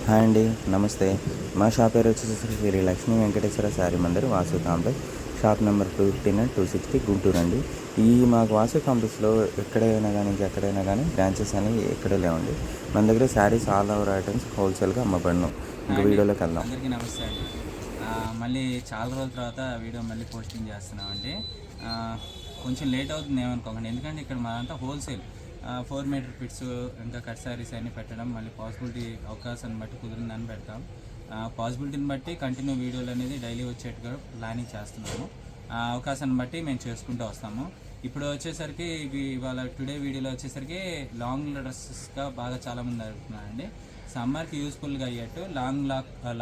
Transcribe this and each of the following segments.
Hi అండి, నమస్తే. మా షాప్ పేరు వచ్చేసి Shri Lakshmi Venkateswara sari Mandir, Vasu complex, shop number 259 260 Guntur అండి. మాకు వాసు కాంప్లెక్స్లో ఎక్కడైనా కానీ ఇంకెక్కడైనా కానీ బ్రాంచెస్ అనేవి ఎక్కడ లేవండి. మన దగ్గర శారీస్ ఆల్ ఓవర్ ఐటమ్స్ హోల్సేల్గా అమ్మబడను. ఇంకా వీడియోలోకి వెళ్దాం. అందరికీ నమస్తే అండి. మళ్ళీ చాలా రోజుల తర్వాత వీడియో మళ్ళీ పోస్టింగ్ చేస్తున్నామండి. కొంచెం లేట్ అవుతుంది ఏమనుకోకండి, ఎందుకంటే ఇక్కడ మాదంతా హోల్సేల్ 4 మీటర్ పిట్స్ ఇంకా కట్ శారీస్ అన్నీ పెట్టడం, మళ్ళీ పాసిబిలిటీ అవకాశాన్ని బట్టి కుదిరిందని పెడతాం. పాసిబిలిటీని బట్టి కంటిన్యూ వీడియోలు అనేది డైలీ వచ్చేట్టుగా ప్లానింగ్ చేస్తున్నాము. అవకాశాన్ని బట్టి మేము చేసుకుంటూ వస్తాము. ఇప్పుడు వచ్చేసరికి ఇవాళ టుడే వీడియోలో వచ్చేసరికి లాంగ్ డ్రెస్సెస్గా బాగా చాలామంది అడుగుతున్నారండి. సమ్మర్కి యూస్ఫుల్గా అయ్యేట్టు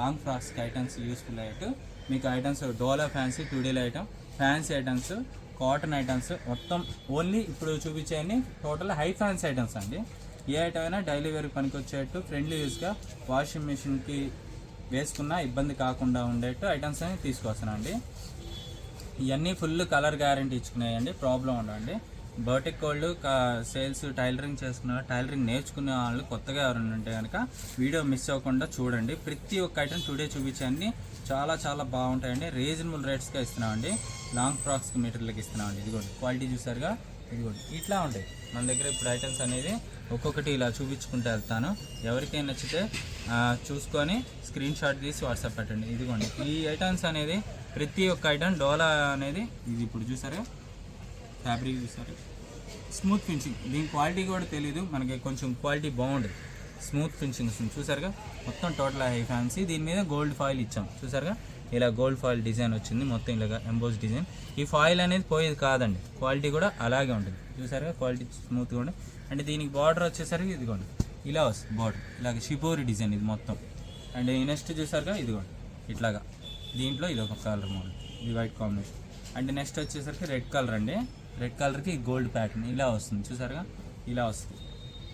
లాంగ్ ఫ్రాక్స్కి ఐటమ్స్ యూస్ఫుల్ అయ్యేట్టు మీకు ఐటమ్స్ డోలా ఫ్యాన్సీ, టుడేలో item, fancy items, cotton items మొత్తం ఓన్లీ ఇప్పుడు చూపించేయండి. టోటల్ హై ఫ్యాన్సీ ఐటమ్స్ అండి. ఏ ఐటమ్ అయినా డైలీ వేర్కి పనికి వచ్చేట్టు, ఫ్రెండ్లీ యూస్గా, వాషింగ్ మిషన్కి వేసుకున్న ఇబ్బంది కాకుండా ఉండేట్టు ఐటమ్స్ అని తీసుకొస్తానండి. ఇవన్నీ ఫుల్ కలర్ గ్యారంటీ ఇచ్చుకున్నాయండి, ప్రాబ్లం ఉండవండి. బర్టిక్ వాళ్ళు సేల్స్ టైలరింగ్ టైలరింగ్ నేర్చుకునే వాళ్ళు కొత్తగా ఎవరైనా ఉంటే కనుక వీడియో మిస్ అవ్వకుండా చూడండి. ప్రతి ఒక్క ఐటమ్ టుడే చూపించండి, చాలా చాలా బాగుంటాయండి. రీజనబుల్ రేట్స్గా ఇస్తున్నామండి. లాంగ్ ఫ్రాక్స్కి మీటర్లకి ఇస్తున్నామండి. ఇదిగోండి క్వాలిటీ చూసారుగా, ఇదిగోండి ఇట్లా ఉంటాయి మన దగ్గర. ఇప్పుడు ఐటమ్స్ అనేది ఒక్కొక్కటి ఇలా చూపించుకుంటూ వెళ్తాను. ఎవరికైనా నచ్చితే చూసుకొని స్క్రీన్ షాట్ తీసి వాట్సాప్ పెట్టండి. ఇదిగోండి ఈ ఐటమ్స్ అనేది ప్రతి ఒక్క ఐటమ్ డోలా అనేది ఇది ఇప్పుడు చూసారు, ఫ్యాబ్రిక్ చూసారు, స్మూత్ ఫినిషింగ్. దీని క్వాలిటీ కూడా తెలీదు మనకి, కొంచెం క్వాలిటీ బాగుంటుంది. స్మూత్ ఫినిషింగ్ వస్తుంది చూసారుగా. మొత్తం టోటల్ హై ఫ్యాన్సీ. దీని మీద గోల్డ్ ఫాయిల్ ఇచ్చాం చూసారుగా. ఇలా గోల్డ్ ఫాయిల్ డిజైన్ వచ్చింది మొత్తం, ఇలాగా ఎంబోస్ డిజైన్. ఈ ఫాయిల్ అనేది పోయేది కాదండి, క్వాలిటీ కూడా అలాగే ఉంటుంది చూసారుగా. క్వాలిటీ స్మూత్గా ఉంటుంది. అంటే దీనికి బార్డర్ వచ్చేసరికి ఇదిగోండి ఇలా వస్తుంది బార్డర్, ఇలాగ షిపోరి డిజైన్ ఇది మొత్తం. అండ్ నెక్స్ట్ చూసారుగా ఇదిగోండి ఇట్లాగా. దీంట్లో ఇది ఒక కలర్ మోడల్, ఇది వైట్ కాంబినేషన్. అండ్ నెక్స్ట్ వచ్చేసరికి రెడ్ కలర్ అండి. రెడ్ కలర్కి గోల్డ్ ప్యాటర్న్ ఇలా వస్తుంది చూసారుగా, ఇలా వస్తుంది.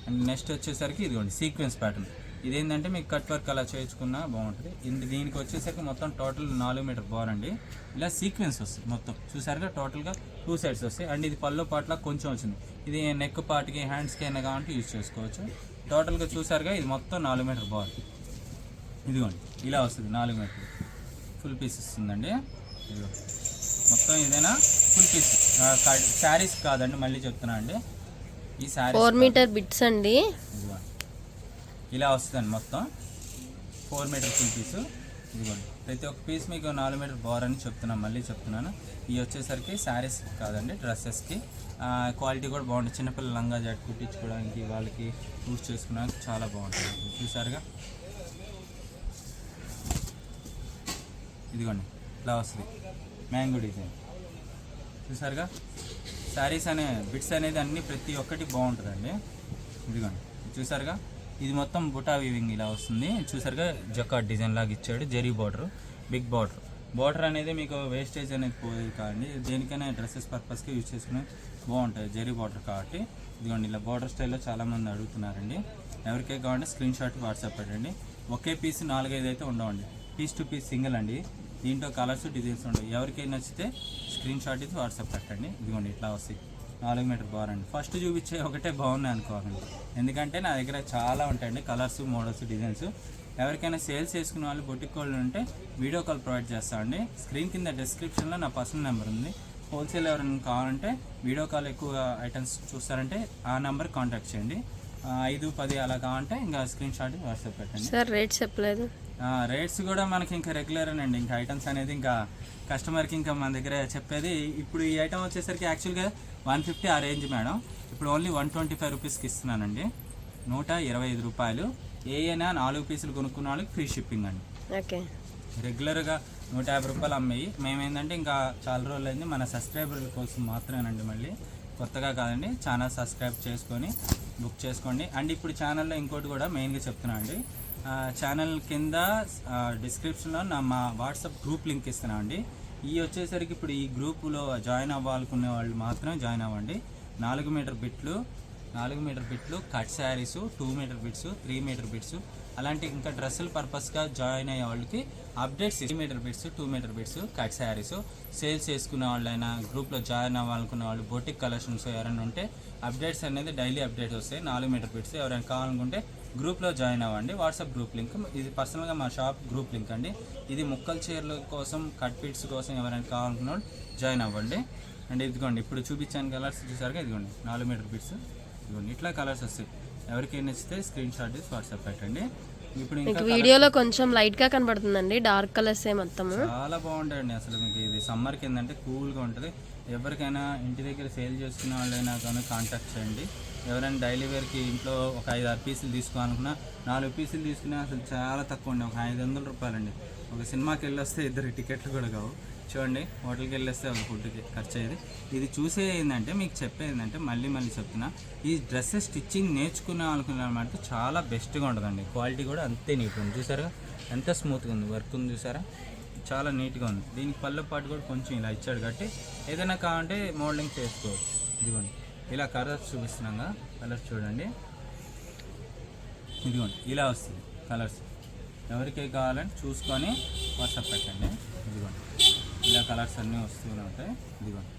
అండ్ నెక్స్ట్ వచ్చేసరికి ఇదిగోండి సీక్వెన్స్ ప్యాటర్న్. ఇదేంటంటే మీకు కట్ వర్క్ అలా చేయించుకున్నా బాగుంటుంది. దీనికి వచ్చేసరికి మొత్తం టోటల్ 4 మీటర్ బార్ అండి. ఇలా సీక్వెన్స్ వస్తుంది మొత్తం చూసారుగా. టోటల్గా 2 సైడ్స్ వస్తాయి. అండ్ ఇది పళ్ళు పాటలా కొంచెం వచ్చింది. ఇది నెక్ పార్ట్కి, హ్యాండ్స్కి అయినా కావాలంటే యూజ్ చేసుకోవచ్చు. టోటల్గా చూసారుగా ఇది మొత్తం 4 మీటర్ బార్. ఇదిగోండి ఇలా వస్తుంది 4 మీటర్ ఫుల్ పీస్ వస్తుందండి. ఇదిగో మొత్తం ఇదేనా ఫుల్ పీస్ శారీస్ కాదండి, మళ్ళీ చెప్తున్నా అండి. ఈ శారీ 4 మీటర్ బిట్స్ అండి. ఇలా వస్తుందండి మొత్తం 4 మీటర్ ఫుల్ పీసు. ఇదిగోండి ప్రతి ఒక్క పీస్ మీకు 4 మీటర్ బార్ అని చెప్తున్నాను, మళ్ళీ చెప్తున్నాను. ఇవి వచ్చేసరికి శారీస్ కాదండి, డ్రెస్సెస్కి. క్వాలిటీ కూడా బాగుంటుంది. చిన్నపిల్లల లంగా జాకెట్ కుట్టించుకోవడానికి, వాళ్ళకి యూజ్ చేసుకోవడానికి చాలా బాగుంటుంది చూసారుగా. ఇదిగోండి ఇలా వస్తుంది మ్యాంగో డిజైన్ చూసారుగా. శారీస్ అనే బిట్స్ అనేది అన్నీ ప్రతి ఒక్కటి బాగుంటుందండి. ఇదిగోండి చూసారుగా. ఇది మొత్తం బుటా వీవింగ్ ఇలా వస్తుంది చూసారుగా. జకాట్ డిజైన్ లాగా ఇచ్చాడు, జెరీ బార్డర్, బిగ్ బార్డర్ అనేది మీకు వేస్టేజ్ అనేది పోయేది కాదండి. దేనికైనా డ్రెస్సెస్ పర్పస్కి యూజ్ చేసుకునే బాగుంటుంది జెరీ బార్డర్ కాబట్టి. ఇదిగోండి ఇలా బార్డర్ స్టైల్లో చాలామంది అడుగుతున్నారండి. ఎవరికైనా కావాలంటే స్క్రీన్ షాట్ వాట్సాప్ పెట్టండి. ఒకే పీస్ 4-5 అయితే ఉండవండి, పీస్ టు పీస్ సింగిల్ అండి. దీంట్లో కలర్స్ డిజైన్స్ ఉంటాయి. ఎవరికైనా నచ్చితే స్క్రీన్ షాట్ ఇచ్చి వాట్సాప్ పెట్టండి. ఇదిగోండి ఇట్లా వస్తాయి 4 మీటర్ బార్ అండి. ఫస్ట్ చూపించే ఒకటే బాగున్నాయి అనుకోవాలండి, ఎందుకంటే నా దగ్గర చాలా ఉంటాయండి కలర్స్, మోడల్స్, డిజైన్స్. ఎవరికైనా సేల్స్ చేసుకునే వాళ్ళు బొటిక్ వాళ్ళు ఉంటే వీడియో కాల్ ప్రొవైడ్ చేస్తామండి. స్క్రీన్ కింద డిస్క్రిప్షన్లో నా పర్సనల్ నెంబర్ ఉంది. హోల్సేల్ ఎవరైనా కావాలంటే వీడియో కాల్ ఎక్కువ ఐటమ్స్ చూస్తారంటే ఆ నెంబర్ కాంటాక్ట్ చేయండి. 5-10 అలా కావాలంటే ఇంకా స్క్రీన్ షాట్ వాట్సాప్ పెట్టండి. సార్ రేట్ చెప్పలేదు. రేట్స్ కూడా మనకి ఇంకా రెగ్యులర్ అండి. ఇంకా ఐటమ్స్ అనేది ఇంకా కస్టమర్కి ఇంకా మన దగ్గర చెప్పేది. ఇప్పుడు ఈ ఐటమ్ వచ్చేసరికి యాక్చువల్గా 150 ఆ రేంజ్ మేడం. ఇప్పుడు ఓన్లీ 125 రూపీస్కి ఇస్తున్నానండి, 125 రూపాయలు. ఏమైనా 4 పీసులు కొనుక్కున్న వాళ్ళకి ఫ్రీ షిప్పింగ్ అండి. ఓకే. రెగ్యులర్గా 150 రూపాయలు అమ్మాయి. మేమేంటంటే ఇంకా చాలా రోజులు అయింది, మన సబ్స్క్రైబర్ల కోసం మాత్రమేనండి, మళ్ళీ కొత్తగా కాదండి. ఛానల్ సబ్స్క్రైబ్ చేసుకొని బుక్ చేసుకోండి. అండ్ ఇప్పుడు ఛానల్లో ఇంకోటి కూడా మెయిన్గా చెప్తున్నా అండి. ఛానల్ కింద డిస్క్రిప్షన్లో మా వాట్సాప్ గ్రూప్ లింక్ ఇస్తున్నా అండి. ఈ వచ్చేసరికి ఇప్పుడు ఈ గ్రూపులో జాయిన్ అవ్వాలనుకునే వాళ్ళు మాత్రమే జాయిన్ అవ్వండి. 4 మీటర్ బిట్లు, cut saris, 2 metre bits, 3 metre bits, అలాంటి ఇంకా డ్రెస్సుల పర్పస్గా జాయిన్ అయ్యే వాళ్ళకి updates 3 metre bits, 2 metre bits, cut saris, sales చేసుకునే వాళ్ళైనా, గ్రూప్లో జాయిన్ అవ్వాలనుకునే వాళ్ళు, బొటిక్ కలెక్షన్స్ ఎవరైనా ఉంటే అప్డేట్స్ అనేది డైలీ అప్డేట్ వస్తాయి. 4 మీటర్ బిట్స్ ఎవరైనా కావాలనుకుంటే గ్రూప్లో జాయిన్ అవ్వండి. వాట్సాప్ గ్రూప్ లింక్ ఇది పర్సనల్గా మా షాప్ గ్రూప్ లింక్ అండి. ఇది ముక్కల చీరల కోసం, కట్ పిట్స్ కోసం ఎవరైనా కావాలనుకున్న జాయిన్ అవ్వండి. అండ్ ఇదిగోండి ఇప్పుడు చూపించాను కలర్స్ చూసారుగా, ఇదిగోండి 4 మీటర్ పిట్స్, ఇదిగోండి ఇట్లా కలర్స్ వస్తాయి. ఎవరికైనా నచ్చితే స్క్రీన్ షాట్ తీసి వాట్సాప్ పెట్టండి. ఇప్పుడు ఇంకా వీడియోలో కొంచెం లైట్ గా కనబడుతుందండి, డార్క్ కలర్స్ మొత్తము చాలా బాగుంటాయండి. అసలు మీకు ఇది సమ్మర్కి ఏంటంటే కూల్గా ఉంటుంది. ఎవరికైనా ఇంటి దగ్గర సేల్ చేసుకునే వాళ్ళైనా కానీ కాంటాక్ట్ చేయండి. ఎవరైనా డైలీ వేర్కి ఇంట్లో ఒక 5-6 పీసులు తీసుకోవాలనుకున్నా 4 పీసులు తీసుకున్నా అసలు చాలా తక్కువ అండి, ఒక 500 రూపాయలండి. ఒక సినిమాకి వెళ్ళి వస్తే 2 టికెట్లు కూడా కావు. చూడండి, హోటల్కి వెళ్ళేస్తే ఒక ఫుడ్కి ఖర్చు అయ్యేది. ఇది చూసే ఏంటంటే మీకు చెప్పేది ఏంటంటే మళ్ళీ చెప్తున్నా, ఈ డ్రెస్సెస్ స్టిచ్చింగ్ నేర్చుకునే వాళ్ళకి చాలా బెస్ట్గా ఉంటుందండి. క్వాలిటీ కూడా అంతే నీట్గా ఉంది. చూసారా ఎంత స్మూత్గా ఉంది, వర్క్ ఉంది చూసారా, చాలా నీట్గా ఉంది. దీనికి పళ్ళ పాటు కూడా కొంచెం ఇలా ఇచ్చాడు కాబట్టి ఏదైనా కావాలంటే మోల్డింగ్ చేసుకోవచ్చు. ఇదిగోండి ఇలా కలర్స్ చూపిస్తున్నాగా, కలర్స్ చూడండి, ఇదిగోండి ఇలా వస్తుంది కలర్స్. ఎవరికి కావాలంటే చూసుకొని వాట్సాప్ పెట్టండి. ఇదిగోండి ఇలా కలర్స్ అన్నీ వస్తూనే ఉంటాయి. ఇదిగోండి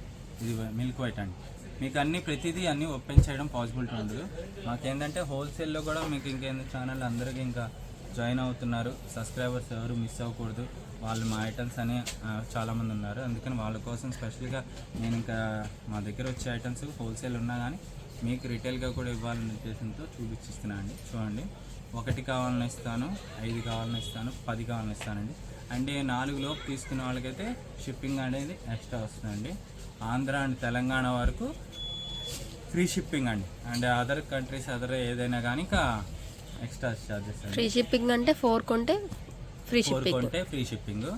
ఇది మిల్క్ వైట్ అండి. మీకు ప్రతిదీ అన్నీ ఓపెన్ చేయడం పాసిబిలిటీ ఉండదు. మాకేంటంటే హోల్సేల్లో కూడా మీకు ఇంకేంటి ఛానల్ అందరికీ ఇంకా జాయిన్ అవుతున్నారు. సబ్స్క్రైబర్స్ ఎవరు మిస్ అవ్వకూడదు. వాళ్ళు మా ఐటమ్స్ అని చాలామంది ఉన్నారు. అందుకని వాళ్ళ కోసం స్పెషల్గా నేను ఇంకా మా దగ్గర వచ్చే ఐటమ్స్ హోల్సేల్ ఉన్నా కానీ మీకు రిటైల్గా కూడా ఇవ్వాలనే ఉద్దేశంతో చూపించిస్తున్నాను అండి. చూడండి, 1 కావాలని ఇస్తాను, 5 కావాలని ఇస్తాను, 10 కావాలని ఇస్తానండి. అంటే 4 లోపు తీసుకునే వాళ్ళకైతే షిప్పింగ్ అనేది ఎక్స్ట్రా వస్తుందండి. ఆంధ్ర అండ్ తెలంగాణ వరకు ఫ్రీ షిప్పింగ్ అండి. అండ్ అదర్ కంట్రీస్ ఏదైనా కానీ ఇంకా ఎక్స్ట్రా ఛార్జెస్. ఫ్రీ షిప్పింగ్ అంటే 4 కొంటే ఫ్రీ షిప్పింగ్. 4 కొంటే free shipping.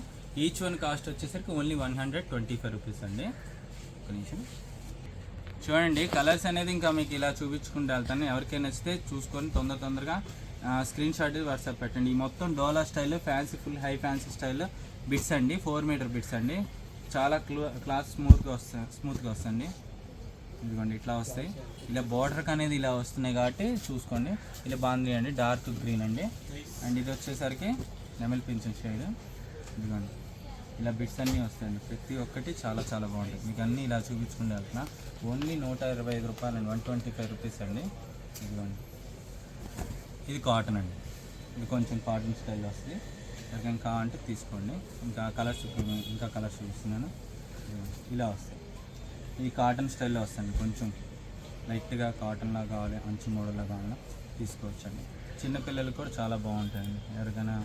Each one cost వచ్చేసరికి ఓన్లీ 125 రూపీస్ అండి. ఒక నిమిషం చూడండి, కలర్స్ అనేది ఇంకా మీకు ఇలా చూపించుకుంటూ వెళ్తాను. ఎవరికైనా నచ్చితే చూసుకొని తొందరగా స్క్రీన్ షాట్ వాట్సాప్ పెట్టండి. ఈ మొత్తం డోలా style, fancy, full high fancy style bits అండి. 4 మీటర్ బిట్స్ అండి. చాలా క్లాత్ స్మూత్గా వస్తుంది. ఇదిగోండి ఇట్లా వస్తాయి. ఇలా బార్డర్కి అనేది ఇలా వస్తున్నాయి కాబట్టి చూసుకోండి. ఇలా బాగుంది అండి, డార్క్ గ్రీన్ అండి. అండ్ ఇది వచ్చేసరికి నెమల్ పింఛన్ షేడ్. ఇదిగోండి ఇలా బిట్స్ అన్నీ వస్తాయండి. ప్రతి ఒక్కటి చాలా బాగుంటుంది. మీకు అన్నీ ఇలా చూపించుకుంటూ వెళ్తున్నా. ఓన్లీ 125 రూపాయలు అండి, 125 రూపీస్ అండి. ఇదిగోండి ఇది కాటన్ అండి. ఇది కొంచెం కాటన్ స్టైల్ వస్తుంది. ఎవరికైనా కావాలంటే తీసుకోండి. ఇంకా కలర్స్ చూపిస్తున్నాను. ఇలా వస్తాయి. ఇది కాటన్ స్టైల్లో వస్తుంది. కొంచెం లైట్గా కాటన్లా కావాలి, మంచి మోడల్లా కావాలా తీసుకోవచ్చండి. చిన్నపిల్లలు కూడా చాలా బాగుంటాయండి. ఎవరికైనా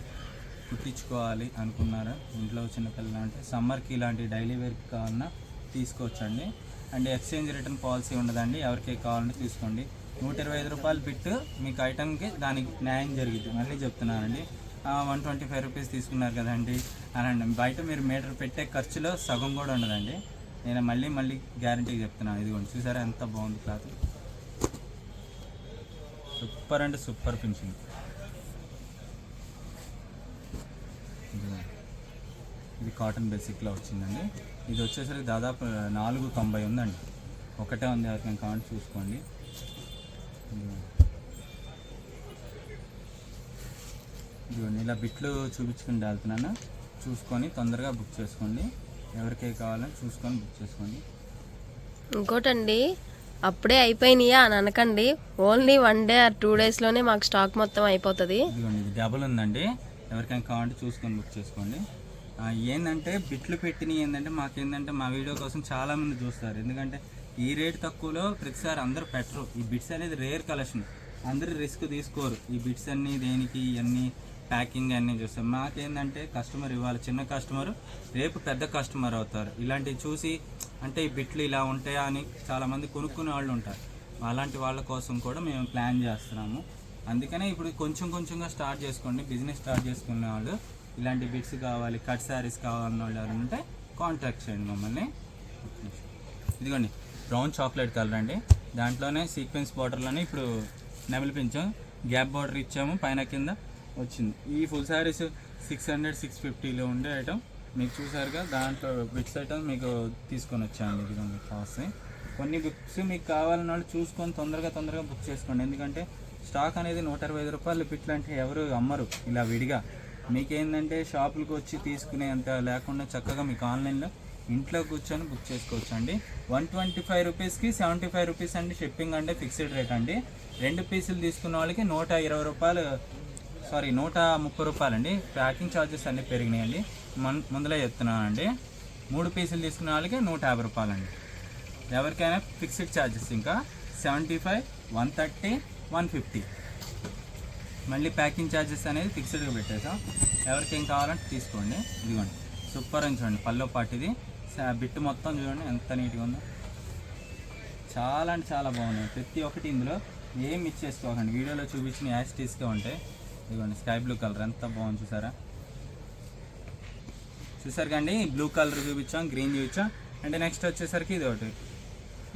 కుట్టించుకోవాలి అనుకున్నారా ఇంట్లో చిన్నపిల్లలు అంటే సమ్మర్కి ఇలాంటి డైలీ వేర్కి కావాలన్నా తీసుకోవచ్చండి. అండ్ ఎక్స్చేంజ్ రిటర్న్ పాలసీ ఉండదండి. ఎవరికి కావాలంటే తీసుకోండి. 125 రూపాయలు బిట్ మీకు ఐటమ్కి దానికి న్యాయం జరిగింది. మళ్ళీ చెప్తున్నానండి, 125 రూపీస్ తీసుకున్నారు కదండి అనండి. బయట మీరు మీటర్ పెట్టే ఖర్చులో సగం కూడా ఉండదండి. నేను మళ్ళీ గ్యారంటీగా చెప్తున్నాను. ఇదిగోండి చూసారా ఎంత బాగుంది క్లాత్, సూపర్ అంటే సూపర్ ఫినిషింగ్. ఇది కాటన్ బేసిక్లో వచ్చిందండి. ఇది వచ్చేసరికి దాదాపు 490 ఉందండి. ఒకటే ఉంది, ఎవరికైనా కావాలంటే చూసుకోండి. ఇదిగోండి ఇలా బిట్లు చూపించుకుంటూ వెళ్తున్నాను. చూసుకొని తొందరగా బుక్ చేసుకోండి. ఎవరికి కావాలని చూసుకొని బుక్ చేసుకోండి. ఇంకోటండి, అప్పుడే అయిపోయినాయా అని అనకండి. ఓన్లీ 1 డే ఆర్ 2 డేస్లోనే మాకు స్టాక్ మొత్తం అయిపోతుంది. ఇదిగోండి ఇది డబుల్ ఉందండి. ఎవరికైనా కావాలంటే చూసుకొని బుక్ చేసుకోండి. ఏంటంటే బిట్లు పెట్టినవి ఏంటంటే మాకేంటంటే మా వీడియో కోసం చాలామంది చూస్తారు. ఎందుకంటే ఈ రేట్ తక్కువలో ప్రతిసారి అందరూ పెట్టరు. ఈ బిట్స్ అనేది రేర్ కలెక్షన్, అందరూ రిస్క్ తీసుకోరు. ఈ బిట్స్ అన్నీ దేనికి ఇవన్నీ ప్యాకింగ్ అన్నీ చూస్తాం. మాకేంటంటే కస్టమర్ ఇవాళ చిన్న కస్టమర్, రేపు పెద్ద కస్టమర్ అవుతారు. ఇలాంటివి చూసి అంటే ఈ బిట్లు ఇలా ఉంటాయా అని చాలామంది కొనుక్కునే వాళ్ళు ఉంటారు. అలాంటి వాళ్ళ కోసం కూడా మేము ప్లాన్ చేస్తున్నాము. అందుకనే ఇప్పుడు కొంచెంగా స్టార్ట్ చేసుకోండి. బిజినెస్ స్టార్ట్ చేసుకునే వాళ్ళు ఇలాంటి బిట్స్ కావాలి, కట్ శారీస్ కావాలన్న వాళ్ళు ఎవరైనా ఉంటే కాంటాక్ట్ చేయండి మమ్మల్ని. ఇదిగోండి బ్రౌన్ చాక్లెట్ కలర్ అండి. దాంట్లోనే సీక్వెన్స్ బార్డర్లోనే ఇప్పుడు నెమలి పింఛం గ్యాప్ బార్డర్ ఇచ్చాము, పైన కింద వచ్చింది. ఈ ఫుల్ శారీస్ 600-650లో ఉండే ఐటమ్ మీకు చూసారుగా. దాంట్లో బిట్స్ ఐటమ్ మీకు తీసుకొని వచ్చాను. ఇదిగోండి కాస్ట్. కొన్ని బుక్స్ మీకు కావాలన్న వాళ్ళు చూసుకొని తొందరగా బుక్ చేసుకోండి. ఎందుకంటే స్టాక్ అనేది 125 రూపాయలు బిట్లు అంటే ఎవరు అమ్మరు ఇలా విడిగా. మీకేంటంటే షాపులకు వచ్చి తీసుకునే అంత లేకుండా చక్కగా మీకు ఆన్లైన్లో ఇంట్లో కూర్చొని బుక్ చేసుకోవచ్చు అండి. 125 రూపీస్కి 75 రూపీస్ అండి షిప్పింగ్ అంటే ఫిక్స్డ్ రేట్ అండి. 2 పీసులు తీసుకున్న వాళ్ళకి 120 రూపాయలు, సారీ 130 రూపాయలు అండి. ప్యాకింగ్ ఛార్జెస్ అన్నీ పెరిగినాయండి, ముందులే చెప్తున్నాను అండి. 3 పీసులు తీసుకున్న వాళ్ళకి 150 రూపాయలు అండి. ఎవరికైనా ఫిక్స్డ్ ఛార్జెస్ ఇంకా 75, 130, 150 మళ్ళీ ప్యాకింగ్ ఛార్జెస్ అనేది ఫిక్స్డ్గా పెట్టేసాం. ఎవరికి ఏం కావాలంటే తీసుకోండి. ఇదిగోండి సూపర్ అని చూడండి, పల్లో పాటు ఇది బిట్టు మొత్తం చూడండి ఎంత నీట్గా ఉందో, చాలా అంటే చాలా బాగున్నాయి ప్రతి ఒక్కటి. ఇందులో ఏం మిక్స్ చేసుకోకండి, వీడియోలో చూపించిన యాస్టీస్గా ఉంటాయి. ఇదిగోండి స్కై బ్లూ కలర్ ఎంత బాగుంది చూసారా, చూసారు కండి. బ్లూ కలర్ చూపించాం, గ్రీన్ చూపించాం. అంటే నెక్స్ట్ వచ్చేసరికి ఇది ఒకటి,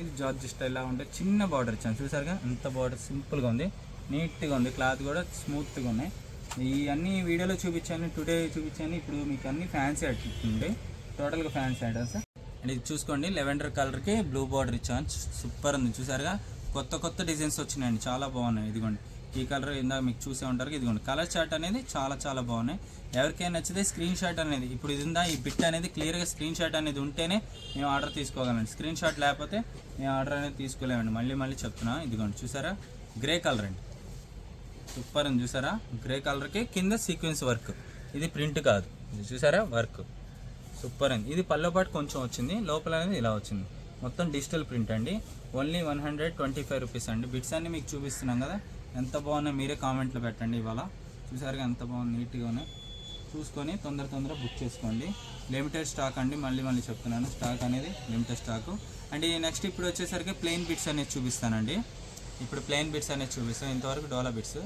ఇది జార్జ్ స్టైల్లా ఉంటే చిన్న బార్డర్ ఇచ్చాను చూసారుగా, ఎంత బార్డర్ సింపుల్గా ఉంది, నీట్గా ఉంది, క్లాత్ కూడా స్మూత్గా ఉన్నాయి. ఇవన్నీ వీడియోలో చూపించాను, టుడే చూపించాను. ఇప్పుడు మీకు అన్ని ఫ్యాన్సీ ఐటమ్స్ ఉంటాయి, టోటల్గా ఫ్యాన్సీ ఐటమ్స్. అండ్ ఇది చూసుకోండి, లెవెండర్ కలర్కి బ్లూ బార్డర్ ఇచ్చాను, సూపర్ ఉంది చూసారుగా. కొత్త కొత్త డిజైన్స్ వచ్చినాయండి, చాలా బాగున్నాయి. ఇదిగోండి ఈ కలర్ ఇందాక మీకు చూసే ఉంటారు. ఇదిగోండి కలర్ చార్ట్ అనేది చాలా చాలా బాగున్నాయి. ఎవరికైనా నచ్చితే స్క్రీన్ షాట్ అనేది, ఇప్పుడు ఇది ఉందా ఈ బిట్ అనేది క్లియర్గా స్క్రీన్ షాట్ అనేది ఉంటేనే మేము ఆర్డర్ తీసుకోగలండి. స్క్రీన్ షాట్ లేకపోతే మేము ఆర్డర్ అనేది తీసుకోలేమండి. మళ్ళీ చెప్తున్నా. ఇదిగోండి చూసారా, గ్రే కలర్ అండి, సూపర్ ఉంది చూసారా. గ్రే కలర్కి కింద సీక్వెన్స్ వర్క్, ఇది ప్రింట్ కాదు, ఇది చూసారా వర్క్ సూపర్ అండి. ఇది పల్లో పాటు కొంచెం వచ్చింది, లోపల అనేది ఇలా వచ్చింది, మొత్తం డిజిటల్ ప్రింట్ అండి. ఓన్లీ 125 రూపీస్ అండి. బిట్స్ అన్ని మీకు చూపిస్తున్నాం కదా, ఎంత బాగున్నాయి మీరే కామెంట్లో పెట్టండి. ఇవాళ చూసారుగా ఎంత బాగుంది, నీట్గా ఉన్నాయి. చూసుకొని తొందర బుక్ చేసుకోండి. లిమిటెడ్ స్టాక్ అండి, మళ్ళీ చెప్తున్నాను, స్టాక్ అనేది లిమిటెడ్ స్టాకు. అండ్ నెక్స్ట్ ఇప్పుడు వచ్చేసరికి ప్లెయిన్ బిట్స్ అనేది చూపిస్తానండి. ఇప్పుడు ప్లెయిన్ బిట్స్ అనేది చూపిస్తాను. ఇంతవరకు డోలా బిట్స్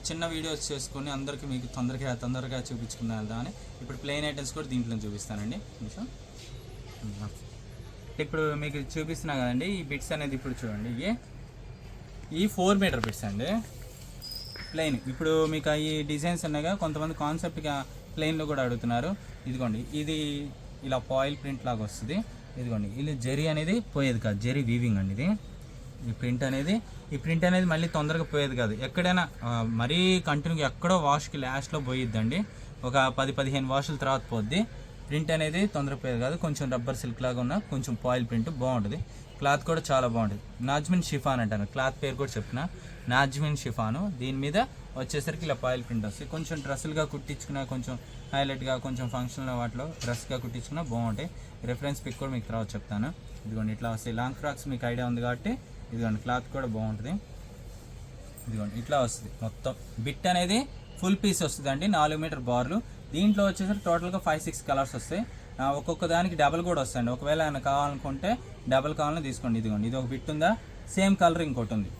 చిన్న వీడియోస్ చేసుకొని అందరికీ మీకు తొందరగా చూపించుకున్నాను అని ఇప్పుడు ప్లెయిన్ ఐటమ్స్ కూడా దీంట్లో చూపిస్తానండి. కొంచెం ఇప్పుడు మీకు చూపిస్తున్నా కదండి ఈ బిట్స్ అనేది. ఇప్పుడు చూడండి, ఈ 4 మీటర్ బిట్స్ అండి ప్లెయిన్. ఇప్పుడు మీకు ఈ డిజైన్స్ ఉన్నాయిగా, కొంతమంది కాన్సెప్ట్గా ప్లెయిన్లో కూడా అడుగుతున్నారు. ఇదిగోండి ఇది ఇలా పాయిల్ ప్రింట్ లాగా వస్తుంది. ఇదిగోండి ఇది జెరీ అనేది పోయేది కాదు, జెరీ వీవింగ్ అండి ఇది. ఈ ప్రింట్ అనేది మళ్ళీ తొందరగా పోయేది కాదు. ఎక్కడైనా మరీ కంటిన్యూగా ఎక్కడో వాష్కి లాస్ట్లో పోయిద్దండి, ఒక 10-15 వాషుల తర్వాత పోద్ది. ప్రింట్ అనేది తొందరగా పోయేది కాదు, కొంచెం రబ్బర్ సిల్క్ లాగా ఉన్న కొంచెం పాయిల్ ప్రింట్ బాగుంటుంది. క్లాత్ కూడా చాలా బాగుంటుంది. నాజ్మిన్ షిఫాన్ అంటాను, క్లాత్ పేరు కూడా చెప్తున్నా, నాజ్మిన్ షిఫాను. దీని మీద వచ్చేసరికి ఇలా పాయిల్ ప్రింట్ వస్తుంది. కొంచెం డ్రెస్సులుగా కుట్టించుకున్నా, కొంచెం హైలైట్గా, కొంచెం ఫంక్షన్లో వాటిలో డ్రెస్గా కుట్టించుకున్నా బాగుంటాయి. రెఫరెన్స్ పిక్ కూడా మీకు తర్వాత చెప్తాను. ఇదిగోండి ఇట్లా వస్తాయి. లాంగ్ ఫ్రాక్స్ మీకు ఐడియా ఉంది కాబట్టి ఇదిగోండి క్లాత్ కూడా బాగుంటుంది. ఇదిగోండి ఇట్లా వస్తుంది. మొత్తం బిట్ అనేది ఫుల్ పీస్ వస్తుంది అండి, 4 మీటర్ బార్లు. దీంట్లో వచ్చేసరికి టోటల్గా 5-6 కలర్స్ వస్తాయి. ఒక్కొక్క దానికి డబల్ కూడా వస్తాయండి. ఒకవేళ ఆయన కావాలనుకుంటే డబల్ కావాలని తీసుకోండి. ఇదిగోండి ఇది ఒక బిట్ ఉందా, సేమ్ కలర్ ఇంకోటి ఉంది.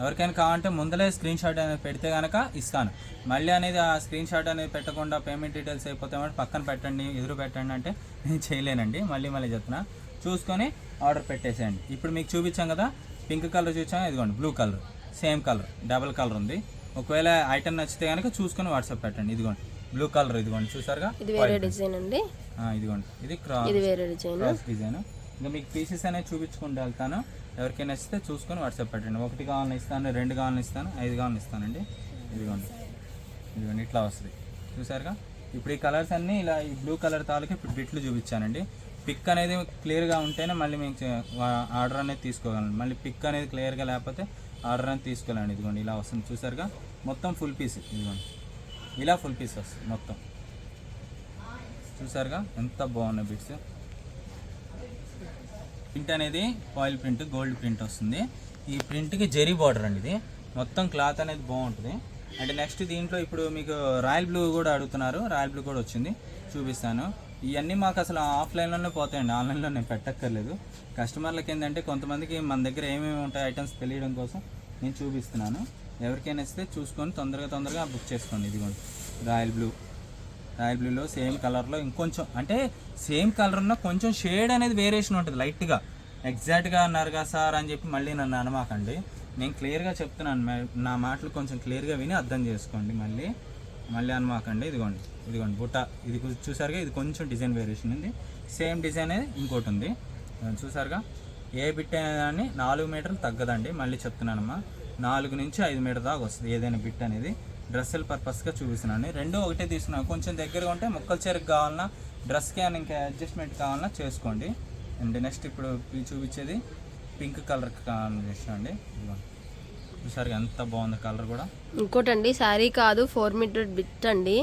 ఎవరికైనా కావాలంటే ముందలే స్క్రీన్ షాట్ అనేది పెడితే కనుక ఇస్తాను. మళ్ళీ అనేది ఆ స్క్రీన్ షాట్ అనేది పెట్టకుండా పేమెంట్ డీటెయిల్స్ అయిపోతే పక్కన పెట్టండి, ఎదురు పెట్టండి అంటే నేను చేయలేనండి. మళ్ళీ చెప్తున్నా, చూసుకొని ఆర్డర్ పెట్టేసేయండి. ఇప్పుడు మీకు చూపించాం కదా, పింక్ కలర్ చూసాం, ఇదిగోండి blue colour, same colour, double colour ఉంది. ఒకవేళ ఐటమ్ నచ్చితే కనుక చూసుకొని వాట్సాప్ పెట్టండి. ఇదిగోండి బ్లూ కలర్, ఇదిగోండి చూసారుగా, ఇది వేరే డిజైన్ అండి. ఇదిగోండి ఇది క్రాస్ డిజైన్. ఇంకా మీకు పీసెస్ అనేది చూపించుకుంటూ వెళ్తాను. ఎవరికైనా నచ్చితే చూసుకొని వాట్సాప్ పెట్టండి. 1 కావాలని ఇస్తాను, 2 కావాలని ఇస్తాను, 5 కావాలని ఇస్తానండి. ఇదిగోండి ఇట్లా వస్తుంది చూసారుగా. ఇప్పుడు ఈ కలర్స్ అన్నీ ఇలా, ఈ బ్లూ కలర్ తాలూకు ఇప్పుడు బిట్లు చూపించానండి. పిక్ అనేది క్లియర్గా ఉంటేనే మళ్ళీ మీకు ఆర్డర్ అనేది తీసుకోగలను. మళ్ళీ పిక్ అనేది క్లియర్గా లేకపోతే ఆర్డర్ అనేది తీసుకోవాలండి. ఇదిగోండి ఇలా వస్తుంది చూసారుగా, మొత్తం ఫుల్ పీస్. ఇదిగోండి ఇలా ఫుల్ పీస్ వస్తుంది మొత్తం, చూసారుగా ఎంత బాగున్నాయి బిట్స్. ప్రింట్ అనేది ఆయిల్ ప్రింట్, గోల్డ్ ప్రింట్ వస్తుంది. ఈ ప్రింట్కి జెరీ బార్డర్ అండి. ఇది మొత్తం క్లాత్ అనేది బాగుంటుంది. అంటే నెక్స్ట్ దీంట్లో ఇప్పుడు మీకు రాయల్ బ్లూ కూడా అడుగుతున్నారు, రాయల్ బ్లూ కూడా వచ్చింది, చూపిస్తాను. ఇవన్నీ మాకు అసలు ఆఫ్లైన్లోనే పోతాయండి, ఆన్లైన్లో నేను పెట్టక్కర్లేదు. కస్టమర్లకి ఏంటంటే కొంతమందికి మన దగ్గర ఏమేమి ఉంటాయి ఐటమ్స్ తెలియడం కోసం నేను చూపిస్తున్నాను. ఎవరికైనా ఇస్తే చూసుకొని తొందరగా బుక్ చేసుకోండి. ఇదిగోండి రాయల్ బ్లూలో సేమ్ కలర్లో ఇంకొంచెం, అంటే సేమ్ కలర్ ఉన్న కొంచెం షేడ్ అనేది వేరియేషన్ ఉంటుంది లైట్గా. ఎగ్జాక్ట్గా అన్నారు కదా సార్ అని చెప్పి మళ్ళీ నన్ను అనమాకండి, నేను క్లియర్గా చెప్తున్నాను. నా మాటలు కొంచెం క్లియర్గా విని అర్థం చేసుకోండి, మళ్ళీ అనమాకండి. ఇదిగోండి బుట్ట, ఇది చూసారుగా, ఇది కొంచెం డిజైన్ వేరియేషన్ ఉంది. సేమ్ డిజైన్ అనేది ఇంకోటి ఉంది చూసారుగా. ఏ బిట్ అయినా దాన్ని 4 మీటర్లు తగ్గదండి, మళ్ళీ చెప్తున్నానమ్మా, 4 నుంచి 5 మీటర్ దాకా వస్తుంది ఏదైనా బిట్ అనేది. డ్రెస్సుల పర్పస్గా చూపిస్తున్నాను. 2 ఒకటే తీసుకున్నాను. కొంచెం దగ్గరగా ఉంటే ముక్కల చెరుకు కావాలన్నా డ్రెస్కి అని ఇంకా అడ్జస్ట్మెంట్ కావాలన్నా చేసుకోండి. అండ్ నెక్స్ట్ ఇప్పుడు చూపించేది పింక్ కలర్ కాంబినేషన్ అండి. చూసారు ఎంత బాగుంది కలర్ కూడా. ఇంకోటండి శారీ కాదు 4 మీటర్ బిట్ అండి.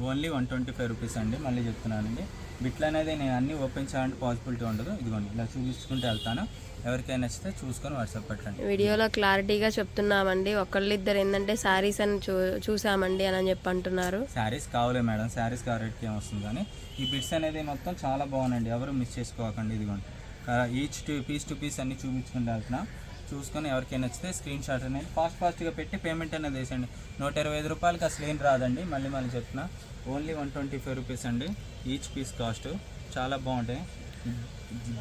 ఓన్లీ 125 రూపీస్ అండి. మళ్ళీ చెప్తున్నానండి, బిట్లు అనేది నేను అన్నీ ఓపెన్ చేయాలంటే పాసిబిలిటీ ఉండదు. ఇదిగోండి ఇలా చూపించుకుంటూ వెళ్తాను. ఎవరికైనా నచ్చితే చూసుకొని వాట్సాప్ పెట్టండి. వీడియోలో క్లారిటీగా చెప్తున్నామండి. ఒకళ్ళిద్దరు ఏంటంటే శారీస్ అని చూసామండి అని చెప్పి అంటున్నారు. శారీస్ కావాలే మేడం, శారీస్ కావాలంటే ఏమొస్తుంది, కానీ ఈ బిట్స్ అనేది మొత్తం చాలా బాగుందండి. ఎవరు మిస్ చేసుకోకండి. ఇదిగోండి ఈచ్ పీస్ టు పీస్ అన్ని చూపించుకుంటూ వెళ్తున్నా. చూసుకొని ఎవరికైనా నచ్చితే స్క్రీన్ షాట్ అనేది ఫాస్ట్గా పెట్టి పేమెంట్ అనేది వేసండి. 125 రూపాయలకి అసలు ఏం రాదండి. మళ్ళీ చెప్తున్నా, ఓన్లీ 125 రూపీస్ అండి ఈచ్ పీస్ కాస్ట్. చాలా బాగుంటాయి.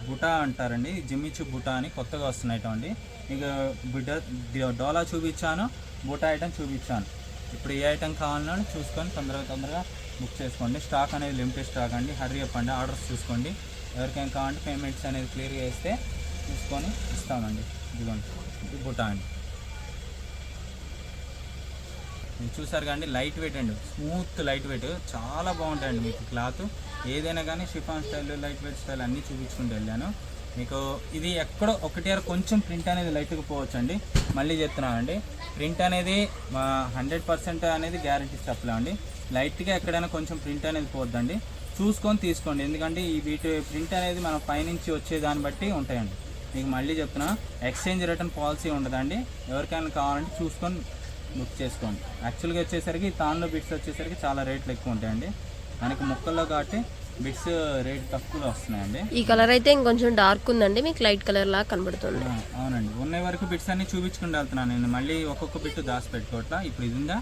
బుటా అంటారండి, జిమ్మిచ్చు బుటా అని కొత్తగా వస్తున్నాయి. మీకు డోలా చూపించాను, బుటా ఐటమ్ చూపించాను. ఇప్పుడు ఏ ఐటమ్ కావాలన్నా చూసుకొని తొందరగా బుక్ చేసుకోండి. స్టాక్ అనేది లిమిటెడ్ స్టాక్ అండి. హర్రీ అప్ అండి, ఆర్డర్స్ చూసుకోండి. ఎవరికైనా కావాలంటే పేమెంట్స్ అనేది క్లియర్గా వేస్తే చూసుకొని ఇస్తామండి. ఇదిగోండి ఇది బుటా అండి. మీరు చూసారు కానీ లైట్ వెయిట్ అండి, స్మూత్ లైట్ వెయిట్, చాలా బాగుంటాయండి. మీకు క్లాత్ ఏదైనా కానీ chiffon style, light weight style అన్నీ చూపించుకుంటూ వెళ్ళాను. మీకు ఇది ఎక్కడో ఒకటి కొంచెం ప్రింట్ అనేది లైట్గా పోవచ్చండి. మళ్ళీ చెప్తున్నానండి, ప్రింట్ అనేది 100% అనేది గ్యారంటీ చెప్పలేమండి. లైట్గా ఎక్కడైనా కొంచెం ప్రింట్ అనేది పోద్దండి. చూసుకొని తీసుకోండి. ఎందుకంటే ఈ వీటి ప్రింట్ అనేది మన పైనుంచి వచ్చే దాన్ని బట్టి ఉంటాయండి. మీకు మళ్ళీ చెప్తున్నా, ఎక్స్చేంజ్ రిటర్న్ పాలసీ ఉండదండి. ఎవరికైనా కావాలంటే చూసుకొని బుక్ చేసుకోండి. యాక్చువల్గా వచ్చేసరికి తాన్లో బిట్స్ వచ్చేసరికి చాలా రేట్లు ఎక్కువ ఉంటాయండి. మనకి ముక్కల్లో కాబట్టి బిట్స్ రేట్ తక్కువలో వస్తున్నాయండి. ఈ కలర్ అయితే ఇంకొంచెం డార్క్ ఉందండి, మీకు లైట్ కలర్ లాగా కనబడుతుంది. అవునండి, ఉన్న వరకు బిట్స్ అన్ని చూపించుకుంటూ వెళ్తున్నాను నేను. మళ్ళీ ఒక్కొక్క బిట్ దాచి పెట్టుకోవట్లా. ఇప్పుడు ఇదిగా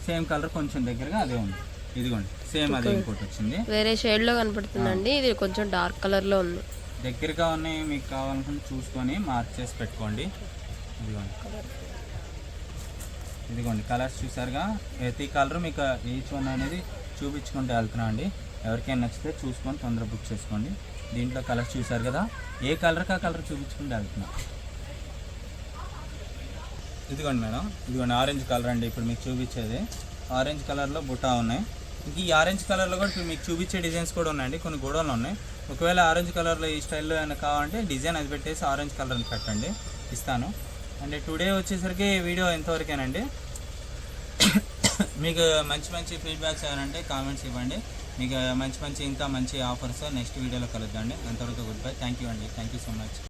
సేమ్ కలర్ కొంచెం దగ్గరగా అదే ఉంది. ఇదిగోండి సేమ్ అదే ఇంకోటి వచ్చింది, వేరే షేడ్లో కనపడుతుందండి. ఇది కొంచెం డార్క్ కలర్లో ఉంది. దగ్గరగా ఉన్నాయి. మీకు కావాలనుకుంటే చూసుకొని మార్క్ చేసి పెట్టుకోండి. ఇదిగోండి కలర్స్ చూసారుగా. ప్రతి కలర్ మీకు ఈచ్ వన్ అనేది చూపించుకుంటూ వెళ్తున్నా అండి. ఎవరికైనా నచ్చితే చూసుకొని తొందరగా బుక్ చేసుకోండి. దీంట్లో కలర్స్ చూసారు కదా, ఏ కలర్కి ఆ కలర్ చూపించుకుంటూ వెళ్తున్నా. ఇదిగోండి మేడం, ఇదిగోండి ఆరెంజ్ కలర్ అండి. ఇప్పుడు మీకు చూపించేది ఆరెంజ్ కలర్లో బుటా ఉన్నాయి. ఇంక ఈ ఆరెంజ్ కలర్లో కూడా ఇప్పుడు మీకు చూపించే డిజైన్స్ కూడా ఉన్నాయండి. కొన్ని గోడలు ఉన్నాయి. ఒకవేళ ఆరెంజ్ కలర్లో ఈ స్టైల్లో ఏమైనా కావాలంటే డిజైన్ అది పెట్టేసి ఆరెంజ్ కలర్ని పెట్టండి, ఇస్తాను. అండ్ టుడే వచ్చేసరికి వీడియో ఎంతవరకేనండి. మీకు మంచి ఫీడ్బ్యాక్స్ ఏమంటే కామెంట్స్ ఇవ్వండి. మీకు మంచి ఇంకా మంచి ఆఫర్స్ నెక్స్ట్ వీడియోలో కలుద్దామండి. అంతవరకు గుడ్ బై. థ్యాంక్ యూ అండి. Thank you so much.